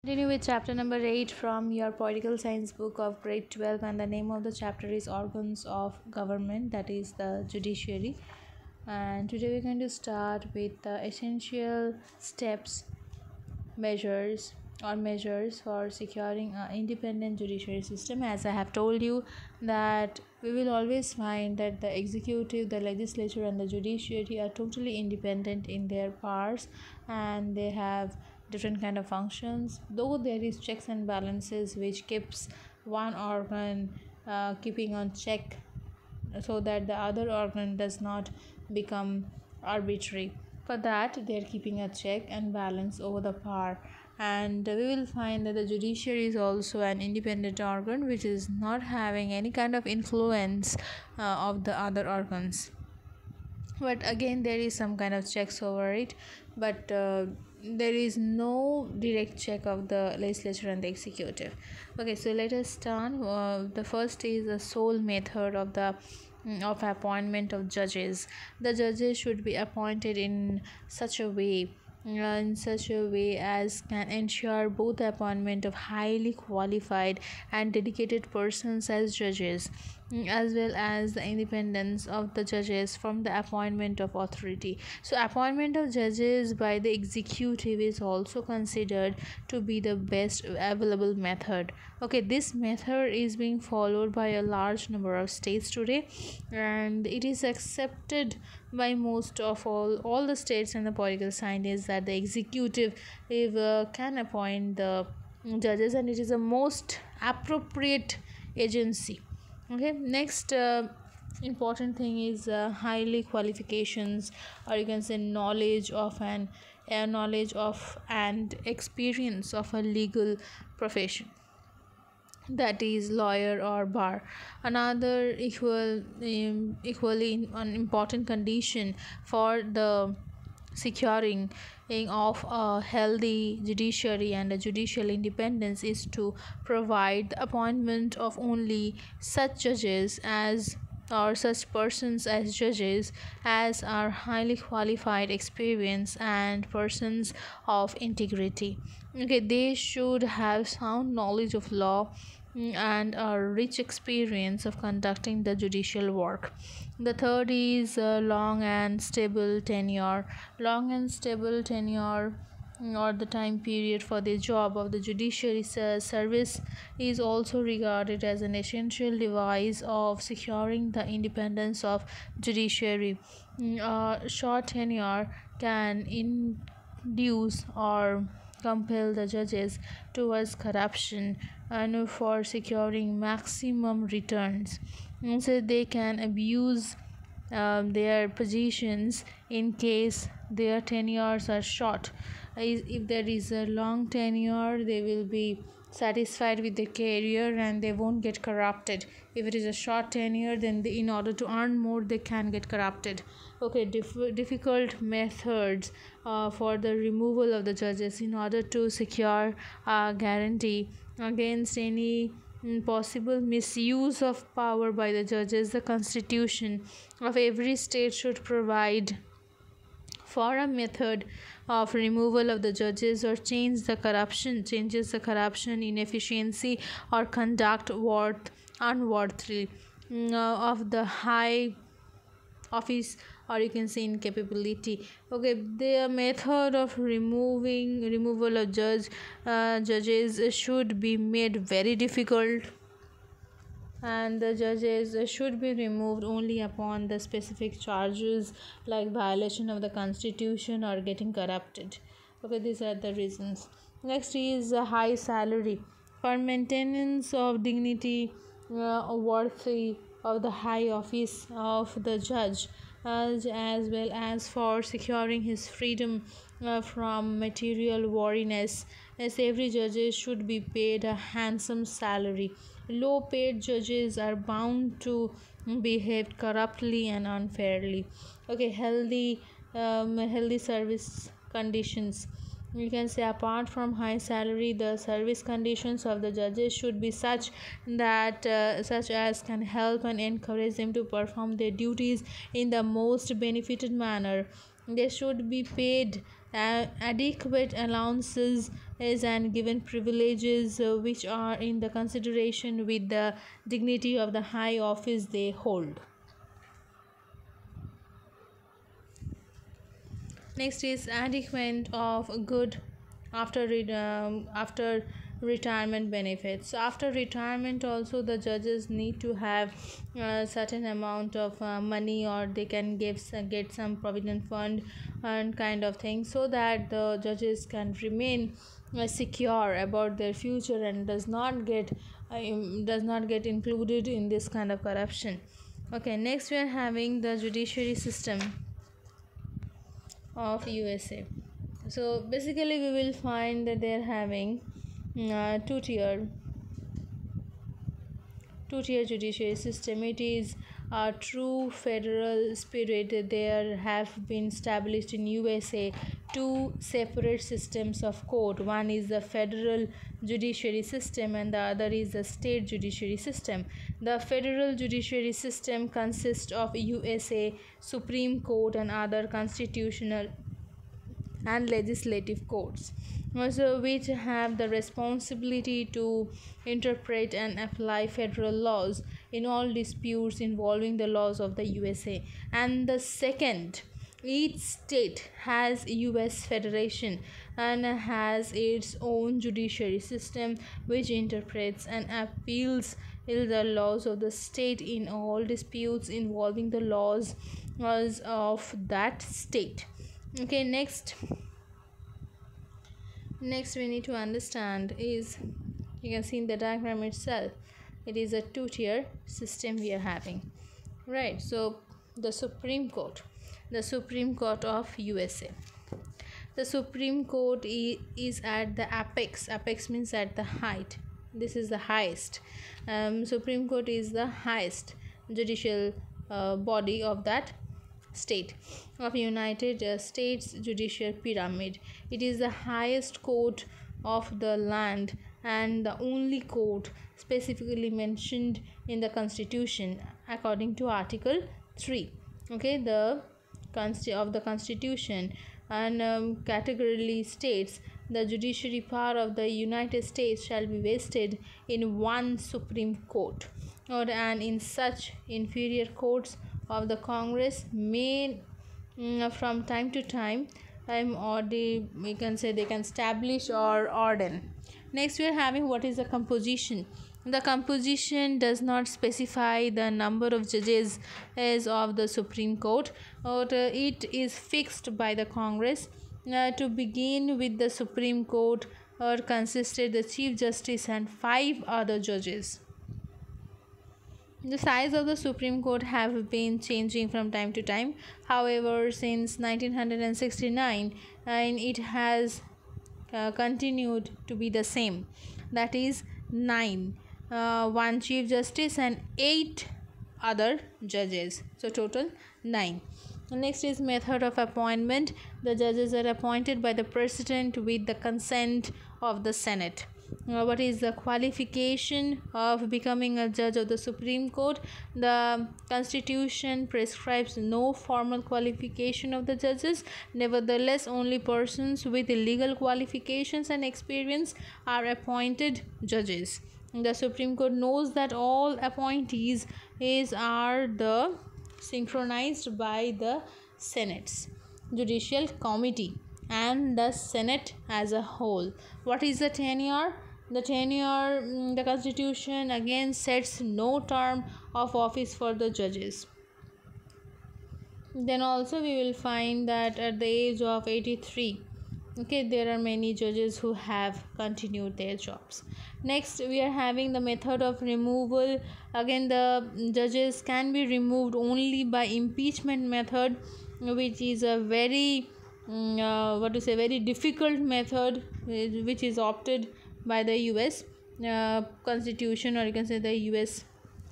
Continue with chapter number 8 from your political science book of grade 12, and the name of the chapter is organs of government, that is the judiciary. And today we're going to start with the essential steps, measures for securing an independent judiciary system. As I have told you, that we will always find that the executive, the legislature and the judiciary are totally independent in their powers, and they have different kind of functions, though there is checks and balances which keeps one organ keeping on check so that the other organ does not become arbitrary. For that, they are keeping a check and balance over the power. And we will find that the judiciary is also an independent organ which is not having any kind of influence of the other organs. But again, there is some kind of checks over it, but there is no direct check of the legislature and the executive. Okay, so let us start. The first is the sole method of the of appointment of judges. The judges should be appointed in such a way as can ensure both the appointment of highly qualified and dedicated persons as judges, as well as the independence of the judges from the appointment of authority. So appointment of judges by the executive is also considered to be the best available method. Okay, this method is being followed by a large number of states today, and it is accepted by most of all the states and the political scientists that the executive can appoint the judges, and it is the most appropriate agency. Okay, next important thing is highly qualifications, or you can say knowledge of and experience of a legal profession, that is lawyer or bar. Another equally an important condition for the securing of a healthy judiciary and a judicial independence is to provide the appointment of only such judges as or such persons as judges as are highly qualified, experienced and persons of integrity. Okay, they should have sound knowledge of law, and a rich experience of conducting the judicial work. The third is long and stable tenure. Long and stable tenure, or the time period for the job of the judiciary service, is also regarded as an essential device of securing the independence of judiciary. Short tenure can induce or compel the judges towards corruption and for securing maximum returns. And so they can abuse their positions in case their tenures are short. If there is a long tenure, they will be satisfied with their career and they won't get corrupted. If it is a short tenure, then in order to earn more, they can get corrupted. Okay, difficult methods for the removal of the judges in order to secure a guarantee against any possible misuse of power by the judges. The constitution of every state should provide for a method of removal of the judges or changes the corruption, inefficiency or conduct worth unworthy of the high office, or you can say incapability. Okay, the method of removal of judges should be made very difficult, and the judges should be removed only upon the specific charges like violation of the constitution or getting corrupted. Okay, these are the reasons. Next is a high salary for maintenance of dignity, worthy of the high office of the judge, as well as for securing his freedom from material weariness, as every judge should be paid a handsome salary. Low paid judges are bound to behave corruptly and unfairly. Okay, healthy service conditions, you can say apart from high salary, the service conditions of the judges should be such that such as can help and encourage them to perform their duties in the most benefited manner. They should be paid adequate allowances and given privileges which are in the consideration with the dignity of the high office they hold. Next is adequate of good after retirement benefits. So after retirement also the judges need to have a certain amount of money, or they can get some provident fund and kind of thing, so that the judges can remain secure about their future and does not get included in this kind of corruption. Okay, next we are having the judiciary system of USA. So basically we will find that they are having two-tier judiciary system. It is a true federal spirit. There have been established in USA two separate systems of court. One is the federal judiciary system and the other is the state judiciary system. The federal judiciary system consists of USA Supreme Court and other constitutional and legislative courts, also which have the responsibility to interpret and apply federal laws in all disputes involving the laws of the USA. And the second, each state has US federation and has its own judiciary system which interprets and appeals the laws of the state in all disputes involving the laws of that state. Okay, next we need to understand is, you can see in the diagram itself, it is a two-tier system we are having, right? So the Supreme Court of USA. The Supreme Court is at the apex means at the height. This is the highest. Supreme Court is the highest judicial body of that state of United States judicial pyramid. It is the highest court of the land and the only court specifically mentioned in the Constitution according to Article 3. Okay, the of the Constitution, and categorically states the judiciary power of the United States shall be vested in one Supreme Court, and in such inferior courts of the Congress may from time to time or we can say they can establish or ordain. Next we are having what is the composition. The composition does not specify the number of judges as of the Supreme Court, or it is fixed by the Congress. To begin with, the Supreme Court consisted the Chief Justice and 5 other judges. The size of the Supreme Court have been changing from time to time. However, since 1969, and it has continued to be the same. That is 9. 1 Chief Justice and 8 other judges. So total 9. Next is method of appointment. The judges are appointed by the President with the consent of the Senate. What is the qualification of becoming a judge of the Supreme Court? The Constitution prescribes no formal qualification of the judges. Nevertheless, only persons with legal qualifications and experience are appointed judges. The Supreme Court knows that all appointees are synchronized by the Senate's Judicial Committee and the Senate as a whole. What is the tenure? The Constitution again sets no term of office for the judges. Then also we will find that at the age of 83, okay, there are many judges who have continued their jobs. Next we are having the method of removal. Again, the judges can be removed only by impeachment method, which is a very very difficult method which is opted by the US Constitution, or you can say the US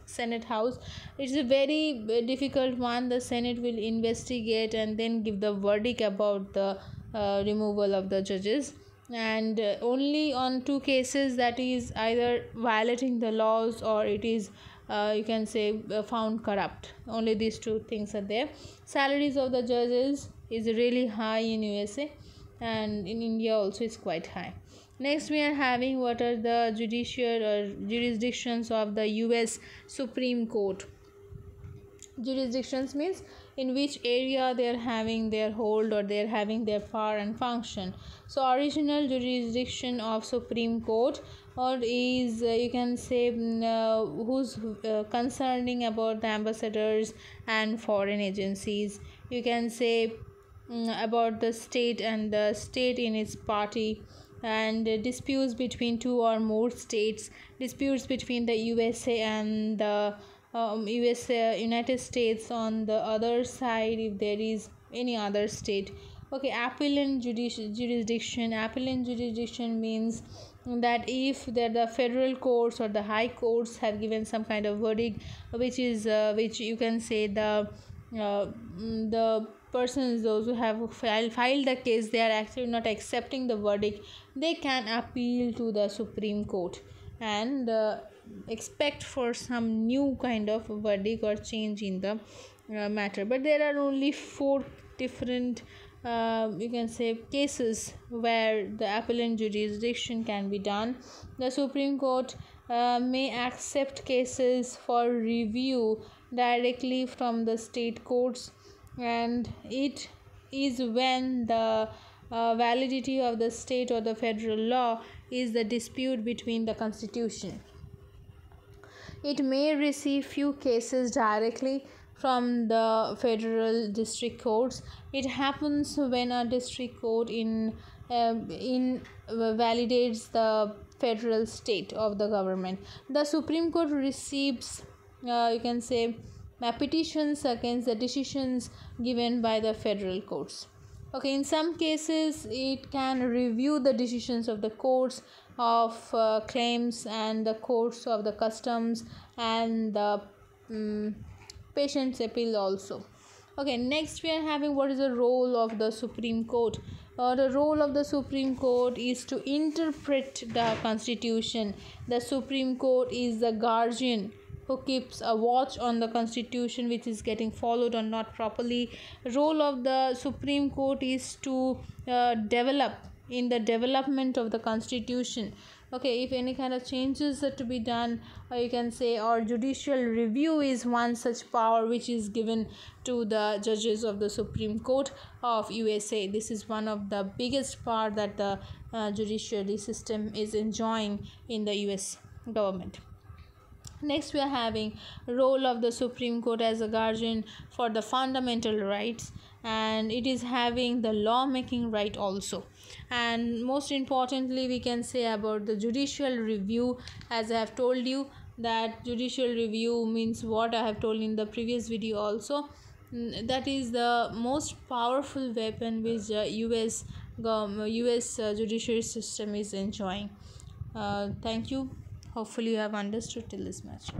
Senate House. It's a very difficult one. The Senate will investigate and then give the verdict about the removal of the judges, and only on 2 cases, that is either violating the laws or it is you can say found corrupt. Only these 2 things are there. Salaries of the judges is really high in USA, and in India also is quite high. Next, we are having what are the judicial or jurisdictions of the US Supreme Court. Jurisdictions means in which area they are having their hold or they are having their power and function. So original jurisdiction of Supreme Court, or is you can say who's concerning about the ambassadors and foreign agencies. You can say about the state and the state in its party, and disputes between two or more states, disputes between the USA and the United States on the other side, if there is any other state. Okay, appellant jurisdiction. Appellant jurisdiction means that if the federal courts or the high courts have given some kind of verdict, which you can say the persons, those who have filed the case, they are actually not accepting the verdict, they can appeal to the Supreme Court and expect for some new kind of verdict or change in the matter. But there are only 4 different you can say cases where the appellant jurisdiction can be done. The Supreme Court may accept cases for review directly from the state courts, and it is when the validity of the state or the federal law is the dispute between the constitution. It may receive few cases directly from the federal district courts. It happens when a district court validates the federal state of the government. The Supreme Court receives you can say petitions against the decisions given by the federal courts. Okay, in some cases it can review the decisions of the courts of claims and the courts of the customs and the patient's appeal also. Okay, next we are having what is the role of the Supreme Court. The role of the Supreme Court is to interpret the constitution. The Supreme Court is the guardian who keeps a watch on the constitution, which is getting followed or not properly. Role of the Supreme Court is to develop in the development of the constitution. Okay, if any kind of changes are to be done, or you can say, or judicial review is one such power which is given to the judges of the Supreme Court of USA. This is one of the biggest part that the judiciary system is enjoying in the US government. Next, we are having role of the Supreme Court as a guardian for the fundamental rights, and it is having the lawmaking right also. And most importantly, we can say about the judicial review. As I have told you, that judicial review means what I have told in the previous video also. That is the most powerful weapon which US judiciary system is enjoying. Thank you. Hopefully you have understood till this much.